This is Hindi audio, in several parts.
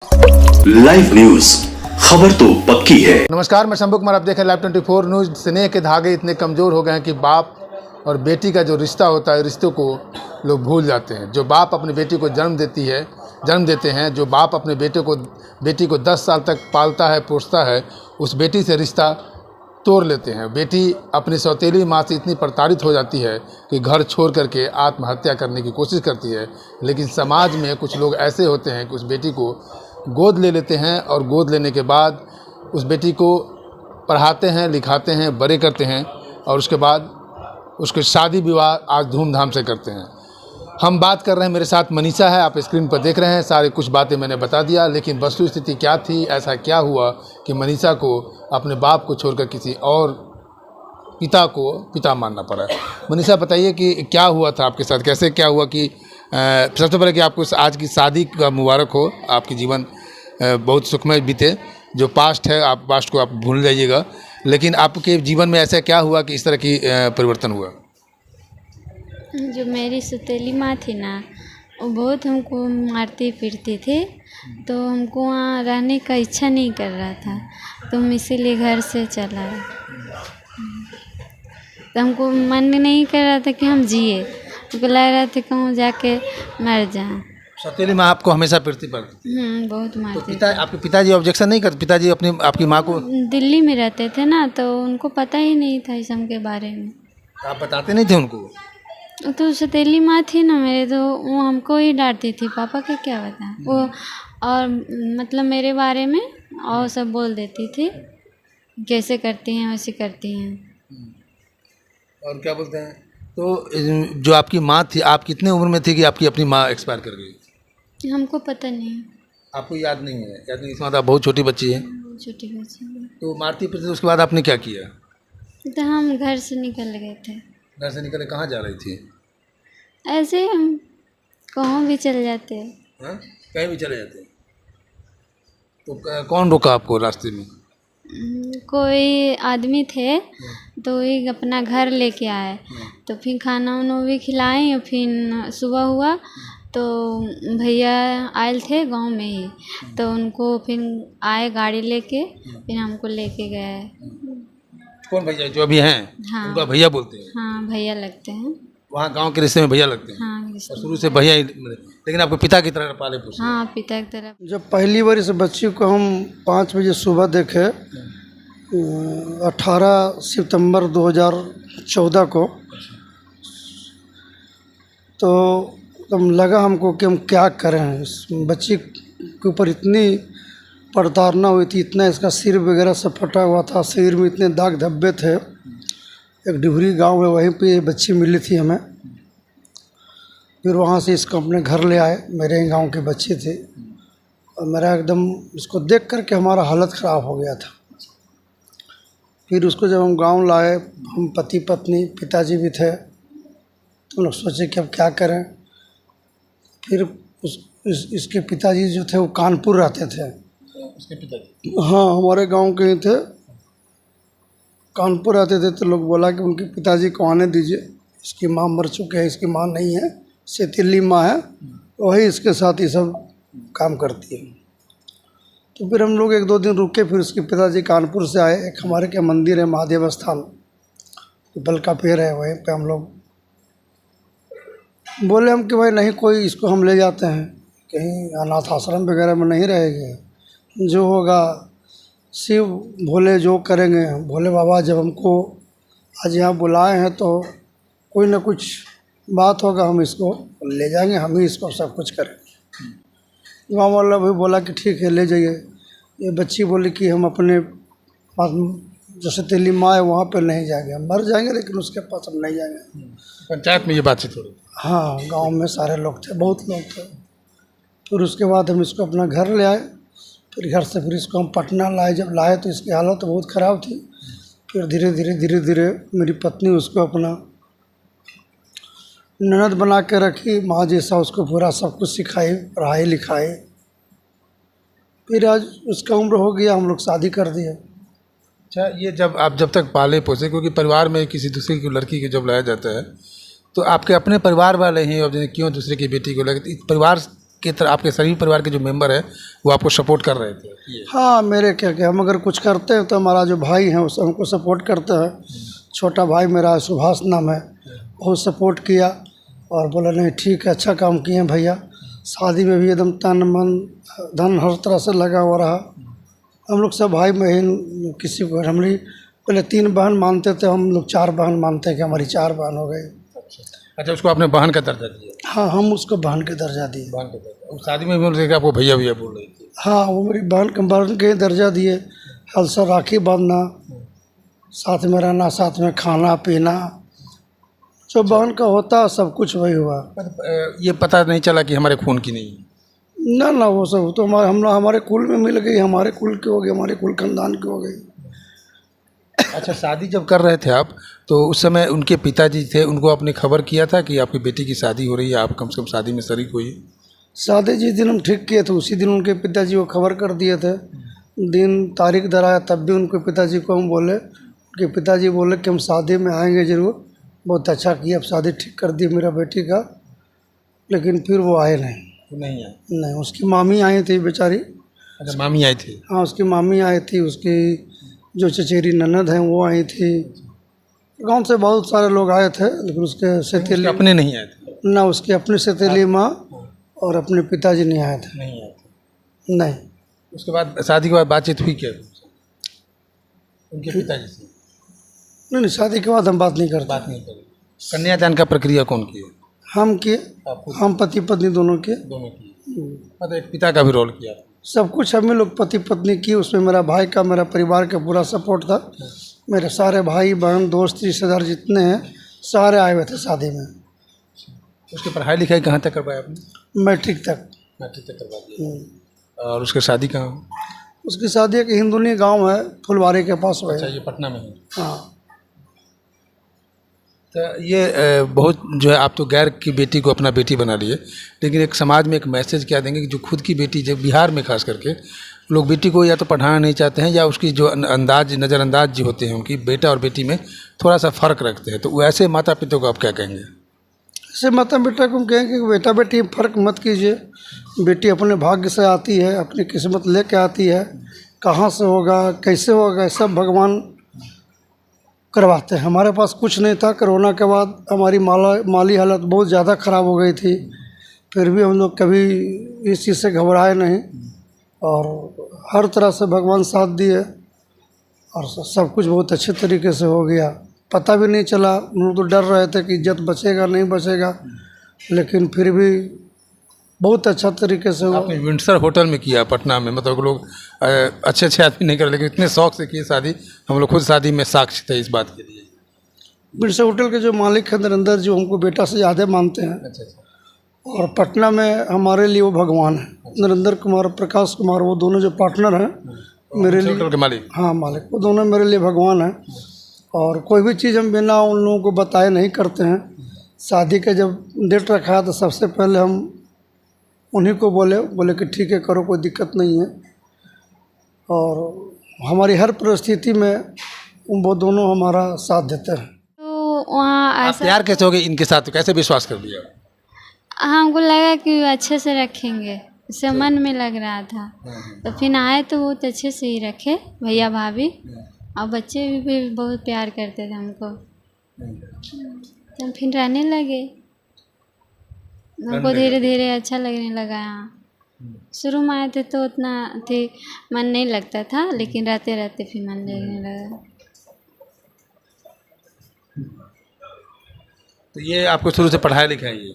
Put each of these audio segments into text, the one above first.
लाइव न्यूज, खबर तो पक्की है। नमस्कार, मैं शंभू कुमार, आप देख रहे हैं लाइव 24 न्यूज। स्नेह के धागे इतने कमज़ोर हो गए हैं कि बाप और बेटी का जो रिश्ता होता है, रिश्तों को लोग भूल जाते हैं। जो बाप अपनी बेटी को जन्म देते हैं, जो बाप अपने बेटी को 10 साल तक पालता है, पोसता है, उस बेटी से रिश्ता तोड़ लेते हैं। बेटी अपनी सौतेली माँ से इतनी प्रताड़ित हो जाती है कि घर छोड़ करके आत्महत्या करने की कोशिश करती है। लेकिन समाज में कुछ लोग ऐसे होते हैं कि उस बेटी को गोद ले लेते हैं और गोद लेने के बाद उस बेटी को पढ़ाते हैं, लिखाते हैं, बड़े करते हैं और उसके बाद उसके शादी विवाह आज धूमधाम से करते हैं। हम बात कर रहे हैं, मेरे साथ मनीषा है, आप स्क्रीन पर देख रहे हैं। सारी कुछ बातें मैंने बता दिया, लेकिन वस्तु स्थिति क्या थी, ऐसा क्या हुआ कि मनीषा को अपने बाप को छोड़कर किसी और पिता को पिता मानना पड़ा। मनीषा, बताइए कि क्या हुआ था आपके साथ, कैसे क्या हुआ कि सबसे पहले कि आपको आज की शादी का मुबारक हो, आपकी जीवन बहुत सुखमय बीते। जो पास्ट है, आप पास्ट को आप भूल जाइएगा, लेकिन आपके जीवन में ऐसा क्या हुआ कि इस तरह की परिवर्तन हुआ? जो मेरी सौतेली माँ थी ना, वो बहुत हमको मारती पीटती थी, तो हमको वहाँ रहने का इच्छा नहीं कर रहा था, तो हम इसीलिए घर से चला आए। तो हमको मन नहीं कर रहा था कि हम जिए, हमको लग रहा था कहूँ जाके मर जाएं। सौतेली माँ आपको हमेशा पीटती पड़ती? बहुत मारती। तो आपके पिताजी ऑब्जेक्शन नहीं करते? पिताजी आपकी माँ को दिल्ली में रहते थे ना, तो उनको पता ही नहीं था इस सब के बारे में। आप बताते नहीं थे उनको? तो सौतेली माँ थी ना मेरे, तो वो हमको ही डांटती थी, पापा के क्या बताएं वो। और मतलब मेरे बारे में और सब बोल देती थी, कैसे करती हैं वैसे करती हैं। और क्या बोलते हैं, तो जो आपकी माँ थी, आप कितने उम्र में थी कि आपकी अपनी माँ एक्सपायर कर गई? हमको पता नहीं। आपको याद नहीं है? याद नहीं, इसमें आप बहुत छोटी बच्ची है। छोटी बच्ची। तो मारती पीटती, उसके बाद आपने क्या किया? तो हम घर से निकल गए थे। घर से निकले कहाँ जा रही थी? ऐसे हम कहीं भी चले जाते हैं। हाँ, कहीं भी चले जाते? तो कौन रोका आपको रास्ते में? कोई आदमी थे, तो वही अपना घर लेके आए, तो फिर खाना वाना भी खिलाए। और फिर सुबह हुआ तो भैया आए थे गांव में ही, तो उनको फिर आए गाड़ी लेके, फिर हमको लेके गए। कौन भैया? जो अभी हैं? हाँ, उनका भैया बोलते हैं? हाँ भैया लगते हैं। वहाँ गांव के रिश्ते में भैया लगते हैं? हाँ, और शुरू से भैया ही, लेकिन आपको पिता की तरह पाले पोसे? हाँ, पिता की तरफ। जब पहली बार इस बच्ची को हम 5 बजे सुबह देखे, 18 सितंबर 2014 को, तो एकदम लगा हमको कि हम क्या करें। इस बच्ची के ऊपर इतनी प्रताड़ना हुई थी, इतना इसका सिर वगैरह सब फटा हुआ था, शरीर में इतने दाग धब्बे थे। एक डिहरी गांव है, वहीं पे ये बच्ची मिली थी हमें। फिर वहाँ से इसको अपने घर ले आए, मेरे ही गांव की बच्ची थी, और मेरा एकदम इसको देख कर के हमारा हालत ख़राब हो गया था। फिर उसको जब हम गांव लाए, हम पति पत्नी, पिताजी भी थे, तो हम लोग सोचे कि अब क्या करें। फिर इसके पिताजी जो थे वो कानपुर रहते थे। उसके पिताजी? हाँ, हमारे गांव के ही थे, कानपुर रहते थे। तो लोग बोला कि उनके पिताजी को आने दीजिए, इसकी माँ मर चुके हैं, इसकी माँ नहीं है, सौतेली माँ है, वही इसके साथ ये सब काम करती है। तो फिर हम लोग 1-2 दिन रुके, फिर उसके पिताजी कानपुर से आए। एक हमारे के मंदिर है महादेव स्थान, पीपल का पेड़ है, वहीं पे हम लोग बोले हम कि भाई नहीं, कोई इसको हम ले जाते हैं, कहीं अनाथ आश्रम वगैरह में नहीं रहेंगे, जो होगा शिव भोले जो करेंगे। भोले बाबा जब हमको आज यहाँ बुलाए हैं, तो कोई ना कुछ बात होगा, हम इसको ले जाएंगे, हम ही इसको सब कुछ करेंगे। गाँव वाला भी बोला कि ठीक है, ले जाइए। ये बच्ची बोली कि हम अपने जो सौतेली माँ है वहाँ पे नहीं जाएंगे, हम मर जाएंगे, लेकिन उसके पास हम नहीं जाएंगे। पंचायत में ये बातचीत हो रही? हाँ, गांव में सारे लोग थे, बहुत लोग थे। फिर उसके बाद हम इसको अपना घर ले आए। फिर घर से फिर इसको हम पटना लाए। जब लाए तो इसकी हालत तो बहुत ख़राब थी। फिर धीरे धीरे मेरी पत्नी उसको अपना ननद बना के रखी, माँ जैसा उसको पूरा सब कुछ सिखाई, पढ़ाई लिखाई। फिर आज उसका उम्र हो गया, हम लोग शादी कर दिए। अच्छा, ये जब तक पाले पोसे, क्योंकि परिवार में किसी दूसरे की लड़की को जब लाया जाता है, तो आपके अपने परिवार वाले हैं, और क्यों दूसरे की बेटी को लगे? परिवार की तरह आपके सभी परिवार के जो मेंबर हैं वो आपको सपोर्ट कर रहे थे? हाँ, मेरे क्या क्या, हम अगर कुछ करते हैं तो हमारा जो भाई है उस हमको सपोर्ट करता है। छोटा भाई मेरा सुभाष नाम है, बहुत सपोर्ट किया और बोला नहीं ठीक है, अच्छा काम किए हैं भैया। शादी में भी एकदम तन मन धन हर तरह से लगा हुआ रहा। हम लोग सब भाई बहन, किसी को हमारी पहले 3 बहन मानते थे, हम लोग 4 बहन मानते हैं कि हमारी 4 बहन हो गई। अच्छा, उसको आपने बहन का दर्जा दिया? हाँ, हम उसको बहन के दर्जा दिए। बहन का दर्जा। और शादी में भी बोल रहे थे कि आपको भैया भैया बोल रही थी? हाँ, वो मेरी बहन के दर्जा दिए। हल्सा राखी बांधना, साथ में रहना, साथ में खाना पीना, जो बहन का होता सब कुछ वही हुआ। ये पता नहीं चला कि हमारे खून की नहीं है? ना ना, वो सब तो हमारे कुल में मिल गई, हमारे कुल की हो गई, हमारे कुल खानदान की हो गई। अच्छा, शादी जब कर रहे थे आप तो उस समय उनके पिताजी थे, उनको आपने खबर किया था कि आपकी बेटी की शादी हो रही है, आप कम से कम शादी में शरीक हुई? शादी जिस दिन हम ठीक किए थे उसी दिन उनके पिताजी को खबर कर दिए थे। दिन तारीख धराया तब भी उनके पिताजी को हम बोले, उनके पिताजी बोले कि हम शादी में आएंगे ज़रूर। बहुत अच्छा किया, अब शादी ठीक कर दी मेरा बेटी का। लेकिन फिर वो आए नहीं। नहीं आए? नहीं, उसकी मामी आई थी बेचारी। अच्छा, मामी आई थी? हाँ, उसकी मामी आई थी, उसकी जो चचेरी ननद हैं वो आई थी। गांव से बहुत सारे लोग आए थे, लेकिन उसके सतीली अपने नहीं आए थे? ना, उसकी अपनी सतीली माँ और अपने पिताजी नहीं आए थे। नहीं आए थे? नहीं। उसके बाद शादी के बाद बातचीत हुई क्या उनके पिताजी से? नहीं, शादी के बाद हम बात नहीं करते। बात नहीं करी। कन्यादान का प्रक्रिया कौन की है? हम किए, हम पति पत्नी दोनों किए। दोनों की? मतलब एक पिता का भी रोल किया? सब कुछ हमें लोग पति पत्नी की। उसमें मेरा भाई का, मेरा परिवार का पूरा सपोर्ट था। मेरे सारे भाई बहन दोस्त रिश्तेदार जितने हैं सारे आए हुए थे शादी में। उसकी पढ़ाई लिखाई कहाँ तक करवाया आपने? मैट्रिक तक। मैट्रिक तक करवा दिया। और उसकी शादी कहाँ? उसकी शादी एक हिंदुनी गांव है, फुलवारी के पास हुई। अच्छा, ये पटना में है? हाँ। तो ये बहुत जो है, आप तो गैर की बेटी को अपना बेटी बना लिए, लेकिन एक समाज में एक मैसेज क्या देंगे कि जो खुद की बेटी, जब बिहार में खास करके लोग बेटी को या तो पढ़ाना नहीं चाहते हैं या उसकी जो नज़रअंदाज जो होते हैं उनकी, बेटा और बेटी में थोड़ा सा फ़र्क रखते हैं, तो वैसे माता पिता को आप क्या कहेंगे? ऐसे माता बेटा को हम कहेंगे कि बेटा बेटी फ़र्क मत कीजिए। बेटी अपने भाग्य से आती है, अपनी किस्मत लेके आती है। कहाँ से होगा, कैसे होगा, सब भगवान करवाते हैं। हमारे पास कुछ नहीं था। कोरोना के बाद हमारी माली हालत बहुत ज़्यादा ख़राब हो गई थी, फिर भी हम लोग कभी इस चीज़ से घबराए नहीं और हर तरह से भगवान साथ दिए और सब कुछ बहुत अच्छे तरीके से हो गया। पता भी नहीं चला। हम लोग तो डर रहे थे कि इज्जत बचेगा नहीं बचेगा, लेकिन फिर भी बहुत अच्छा तरीके से हुआ। आपने विंडसर होटल में किया पटना में, मतलब लोग अच्छे अच्छे आदमी नहीं कर, लेकिन इतने शौक से किए शादी। हम लोग खुद शादी में साक्षी थे इस बात के लिए। विंडसर होटल के जो मालिक हैं नरेंद्र जी, हमको बेटा से ज़्यादा मानते हैं। अच्छा अच्छा। और पटना में हमारे लिए वो भगवान है। नरेंद्र कुमार, प्रकाश कुमार, वो दोनों जो पार्टनर हैं मेरे लिए, होटल के मालिक? हाँ मालिक, वो दोनों मेरे लिए भगवान हैं। और कोई भी चीज़ हम बिना उन लोगों को बताए नहीं करते हैं। शादी का जब डेट रखा तो सबसे पहले हम उन्हीं को बोले कि ठीक है करो, कोई दिक्कत नहीं है। और हमारी हर परिस्थिति में वो दोनों हमारा साथ देते हैं। तो वहाँ आप ऐसा प्यार कैसे हो गए इनके साथ, तो कैसे विश्वास कर लिया? हमको लगा कि अच्छे से रखेंगे, उससे मन में लग रहा था। तो फिर आए तो बहुत अच्छे से ही रखे भैया भाभी, और बच्चे भी बहुत प्यार करते थे हमको। तो हम फिर रहने लगे, हमको धीरे धीरे अच्छा लगने लगा। यहाँ शुरू में आए थे तो उतना थे मन नहीं लगता था, लेकिन रहते रहते फिर मन लगने लगा। तो ये आपको शुरू से पढ़ाई लिखाई है?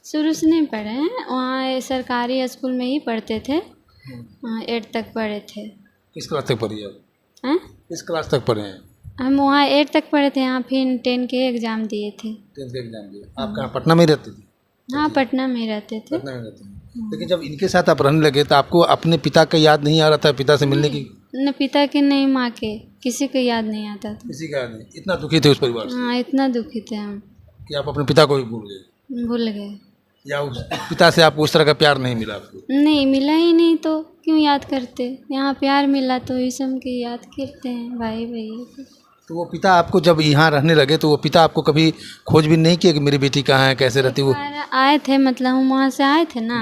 शुरू से नहीं पढ़े हैं, वहाँ सरकारी स्कूल में ही पढ़ते थे। 8 तक पढ़े थे। किस क्लास तक पढ़ी आप? हैं? किस क्लास तक पढ़े हैं? हम वहाँ 8 तक पढ़े थे, यहाँ फिर 10 के एग्ज़ाम दिए थे। 10th का एग्जाम दिया। आप कहाँ, पटना में ही रहते थे? हाँ, पटना में रहते थे। पटना में रहते हैं। लेकिन जब इनके साथ आप रहने लगे तो आपको अपने पिता का याद नहीं आ रहा था, पिता से मिलने की? न पिता के नहीं माँ के, किसी को याद नहीं आता था। किसी का याद नहीं? इतना दुखी थे उस परिवार से हाँ, इतना दुखी थे हम, कि आप अपने पिता को भी भूल गए? भूल गए। या उस पिता से आपको उस तरह का प्यार नहीं मिला आपको? नहीं मिला ही नहीं तो क्यों याद करते। यहाँ प्यार मिला तो इस हम के याद करते हैं भाई भैया को। तो वो पिता आपको जब यहाँ रहने लगे तो वो पिता आपको कभी खोजबीन नहीं किया कि मेरी बेटी कहाँ है, कैसे रहती वो? आए थे, मतलब हम वहाँ से आए थे ना,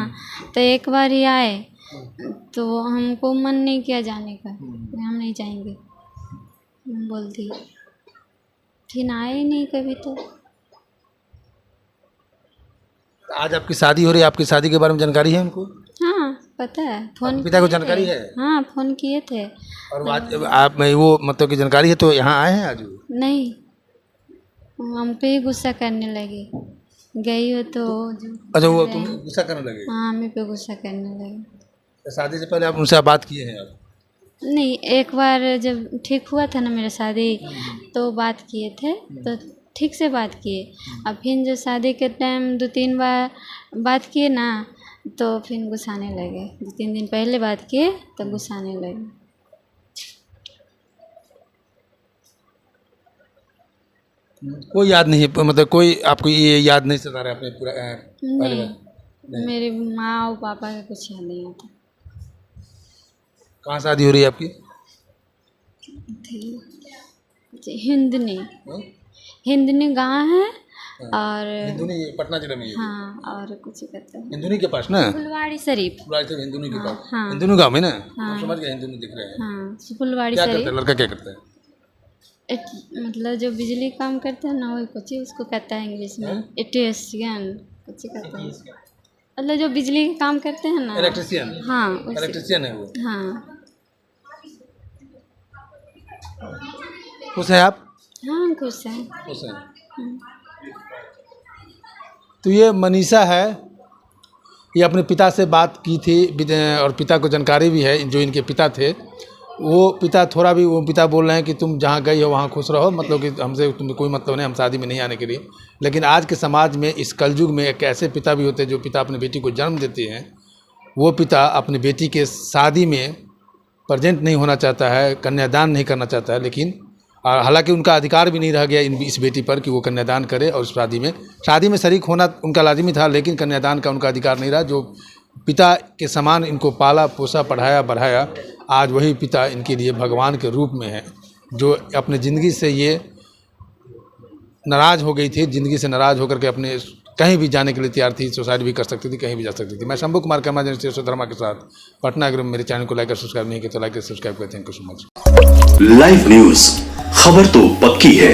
तो एक बार ही आए, तो हमको मन नहीं किया जाने का, हम नहीं जाएंगे, हम बोल दिए, फिर आए ही नहीं कभी। तो आज आपकी शादी हो रही है, आपकी शादी के बारे में जानकारी है उनको? हाँ पता है, फोन पिता को किए जानकारी थे। है? हाँ फोन किए थे। और आज आप में वो मतलब की जानकारी है तो यहाँ आए हैं आज वो? नहीं, हम पे ही गुस्सा करने लगे, गई हो तो अच्छा, वो तुम गुस्सा करने लगे? हाँ हमें पे गुस्सा करने लगे। शादी से पहले आप उनसे बात किए हैं आप? नहीं, एक बार जब ठीक हुआ था ना मेरा शादी, तो बात किए थे, तो ठीक से बात किए। अब फिर जो शादी के टाइम 2-3 बार बात किए ना, तो फिर गुस्साने लगे। 2-3 दिन पहले बात किए तो गुस्साने लगे। कोई याद नहीं है, मतलब कोई आपको ये याद नहीं सता रहा अपने पूरा पहले बार? नहीं, मेरे माँ और पापा का कुछ याद नहीं आता। कहाँ शादी हो रही है आपकी? हिंदनी, हिंदनी गाँव है, और हिंदुनी पटना जिले में? हाँ, और कुछ कहते हैं हिंदुनी के पास ना? फुलवाड़ी शरीफ। हिंदुनी के पास? हाँ। हिंदुनी गाँव में ना? हाँ। हम समझ गए, हिंदुनी दिख रहे हैं। हाँ, फुलवाड़ी क्या करता शरीफ। है लड़का, क्या करता है? मतलब जो बिजली काम करते हैं ना, वही कुछ उसको कहता है इंग्लिश में इलेक्ट्रीशियन, कुछ कहते हैं, मतलब जो बिजली का काम करते हैं ना। इलेक्ट्रीशियन? हाँ, इलेक्ट्रीशियन है वो? हाँ खुश है आप? हाँ खुश है। खुश है। तो ये मनीषा है, ये अपने पिता से बात की थी और पिता को जानकारी भी है, जो इनके पिता थे। वो पिता थोड़ा भी, वो पिता बोल रहे हैं कि तुम जहाँ गई हो वहाँ खुश रहो, मतलब कि हमसे तुम्हें कोई मतलब नहीं, हम शादी में नहीं आने के लिए। लेकिन आज के समाज में, इस कलयुग में, एक ऐसे पिता भी होते हैं जो पिता अपनी बेटी को जन्म देते हैं। वो पिता अपनी बेटी के शादी में प्रेजेंट नहीं होना चाहता है, कन्यादान नहीं करना चाहता है, लेकिन हालांकि उनका अधिकार भी नहीं रह गया इस बेटी पर कि वो कन्यादान करे और उस शादी में शरीक होना उनका लाजिमी था, लेकिन कन्यादान का उनका अधिकार नहीं रहा। जो पिता के समान इनको पाला पोसा पढ़ाया बढ़ाया, आज वही पिता इनके लिए भगवान के रूप में है। जो अपने ज़िंदगी से ये नाराज़ हो गई थी, ज़िंदगी से नाराज़ होकर के अपने कहीं भी जाने के लिए तैयार थी, सुसाइड भी कर सकती थी, कहीं भी जा सकती थी। मैं शंभू कुमार कैमरा जर्नलिस्ट यशोधर्मा के साथ पटना। अगर मेरे चैनल को लाइक और सब्सक्राइब नहीं किया तो लाइक और सब्सक्राइब करें। Thank you so much. Live news, खबर तो पक्की है।